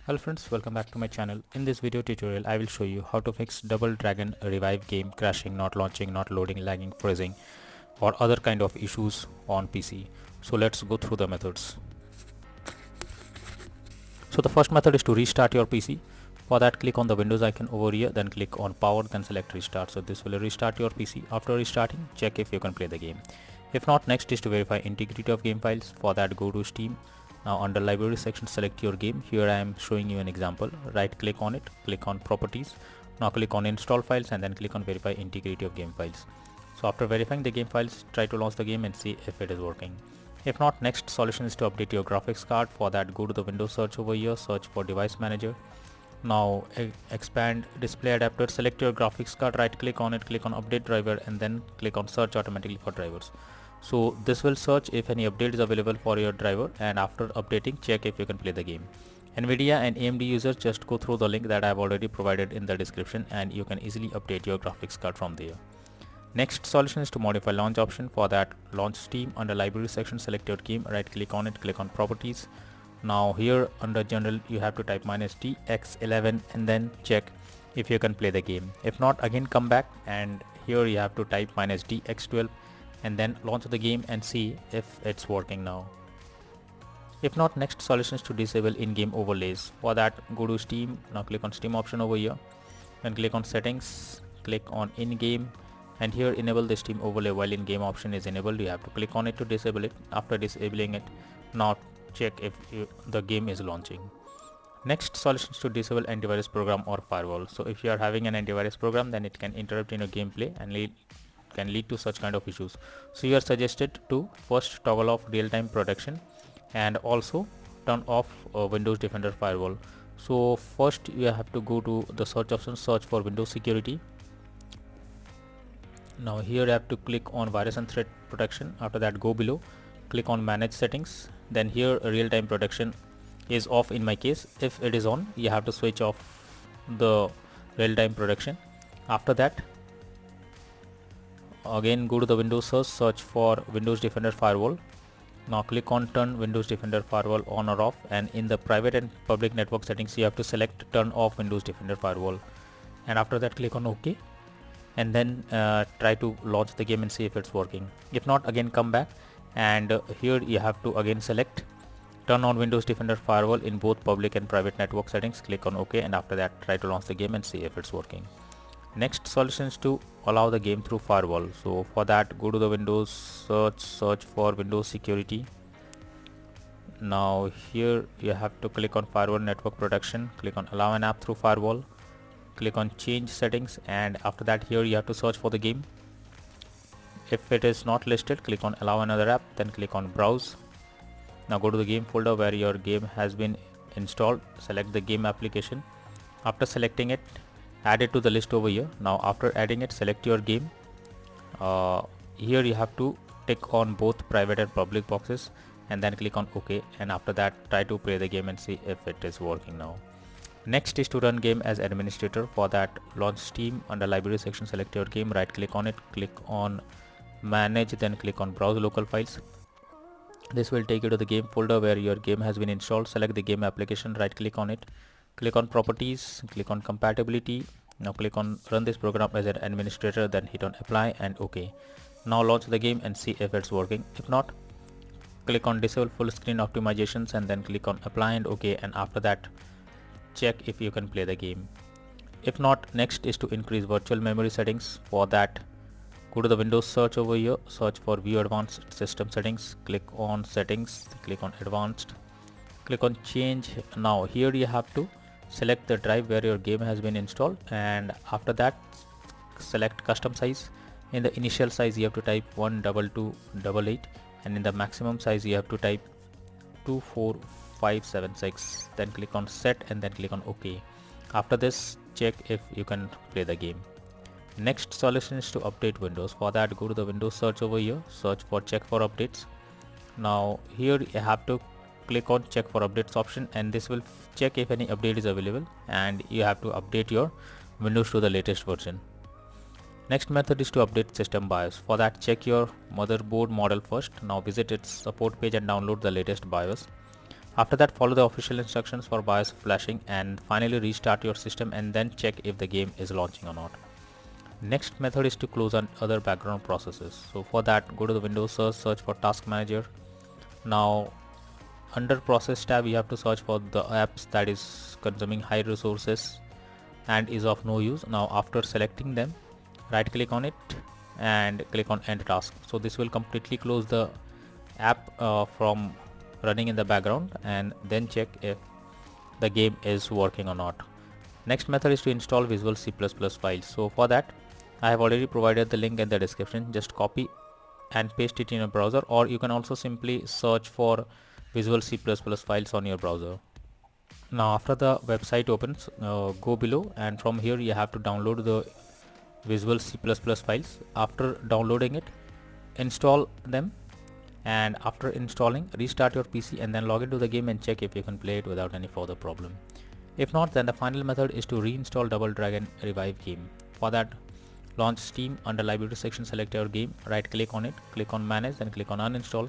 Hello friends, welcome back to my channel. In this video tutorial, I will show you how to fix Double Dragon Revive game crashing, not launching, not loading, lagging, freezing or other kind of issues on PC. So let's go through the methods. So the first method is to restart your PC. For that, click on the Windows icon over here, then click on power, then select restart. So this will restart your PC. After restarting, check if you can play the game. If not, next is to verify integrity of game files. For that, go to Steam. Now under library section, select your game. Here I am showing you an example. Right click on it, click on properties. Now click on install files and then click on verify integrity of game files. So after verifying the game files, try to launch the game and see if it is working. If not, next solution is to update your graphics card. For that, go to the Windows search over here, search for device manager. Now expand display adapter, select your graphics card, right click on it, click on update driver and then click on search automatically for drivers. So this will search if any update is available for your driver, and after updating, check if you can play the game. Nvidia and AMD users, just go through the link that I have already provided in the description and you can easily update your graphics card from there. Next solution is to modify launch option. For that, launch Steam. Under library section, select your game, right click on it, click on properties. Now here under general, you have to type -DX11 and then check if you can play the game. If not, again come back and here you have to type -DX12 and then launch the game and see if it's working now. If not, next solution is to disable in-game overlays. For that, go to Steam. Now click on Steam option over here, then click on settings, click on in-game, and here enable the Steam overlay. While in-game option is enabled, you have to click on it to disable it. After disabling it, now check if the game is launching. Next solution is to disable antivirus program or firewall. So if you are having an antivirus program, then it can interrupt in your gameplay and can lead to such kind of issues. So you are suggested to first toggle off real-time protection and also turn off Windows Defender firewall. So first you have to go to the search option, search for Windows security. Now here you have to click on virus and threat protection. After that, go below, click on manage settings. Then here real-time protection is off in my case. If it is on, you have to switch off the real-time protection. After that, again go to the Windows search for Windows Defender firewall. Now click on turn Windows Defender firewall on or off, and in the private and public network settings you have to select turn off Windows Defender firewall, and after that click on OK and then try to launch the game and see if it's working. If not, again come back and here you have to again select turn on Windows Defender firewall in both public and private network settings. Click on OK and after that try to launch the game and see if it's working. Next solution is to allow the game through firewall. So for that, go to the Windows search for Windows security. Now here you have to click on firewall network protection, click on allow an app through firewall, click on change settings, and after that here you have to search for the game. If it is not listed, click on allow another app, then click on browse. Now go to the game folder where your game has been installed, select the game application. After selecting it, add it to the list over here. Now after adding it, select your game. Here you have to tick on both private and public boxes and then click on OK, and after that try to play the game and see if it is working now. Next is to run game as administrator. For that, launch Steam. Under library section, select your game, right click on it, click on manage, then click on browse local files. This will take you to the game folder where your game has been installed. Select the game application, right click on it, click on properties, click on compatibility. Now click on run this program as an administrator, then hit on apply and OK. Now launch the game and see if it's working. If not, click on disable full screen optimizations and then click on apply and OK, and after that check if you can play the game. If not, next is to increase virtual memory settings. For that, go to the Windows search over here, search for view advanced system settings, click on settings, click on advanced, click on change. Now here you have to select the drive where your game has been installed, and after that select custom size. In the initial size you have to type 12288 and in the maximum size you have to type 24576. Then click on set and then click on OK. After this, check if you can play the game. Next solution is to update Windows. For that, go to the Windows search over here, search for check for updates. Now here you have to click on check for updates option, and this will check if any update is available and you have to update your Windows to the latest version. Next method is to update system BIOS. For that, check your motherboard model first. Now visit its support page and download the latest BIOS. After that, follow the official instructions for BIOS flashing, and finally restart your system and then check if the game is launching or not. Next method is to close on other background processes. So for that, go to the Windows search for Task Manager. Now under process tab, you have to search for the apps that is consuming high resources and is of no use. Now after selecting them, right click on it and click on end task. So this will completely close the app from running in the background, and then check if the game is working or not. Next method is to install Visual C++ files. So for that, I have already provided the link in the description. Just copy and paste it in your browser, or you can also simply search for Visual C++ files on your browser. Now after the website opens, go below, and from here you have to download the Visual C++ files. After downloading it, install them, and after installing, restart your PC and then log into the game and check if you can play it without any further problem. If not, then the final method is to reinstall Double Dragon Revive game. For that, launch Steam. Under library section, select your game, right click on it, click on manage, then click on uninstall,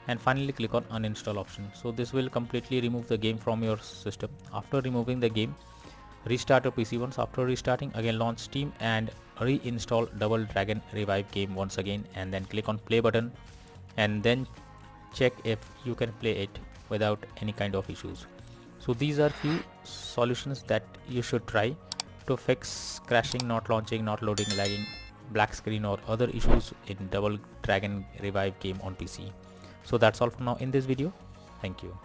and finally click on uninstall option. So this will completely remove the game from your system. After removing the game, restart your PC once. After restarting, again launch Steam and reinstall Double Dragon Revive game once again, and then click on play button and then check if you can play it without any kind of issues. So these are few solutions that you should try to fix crashing, not launching, not loading, lagging, black screen or other issues in Double Dragon Revive game on PC. So that's all for now in this video. Thank you.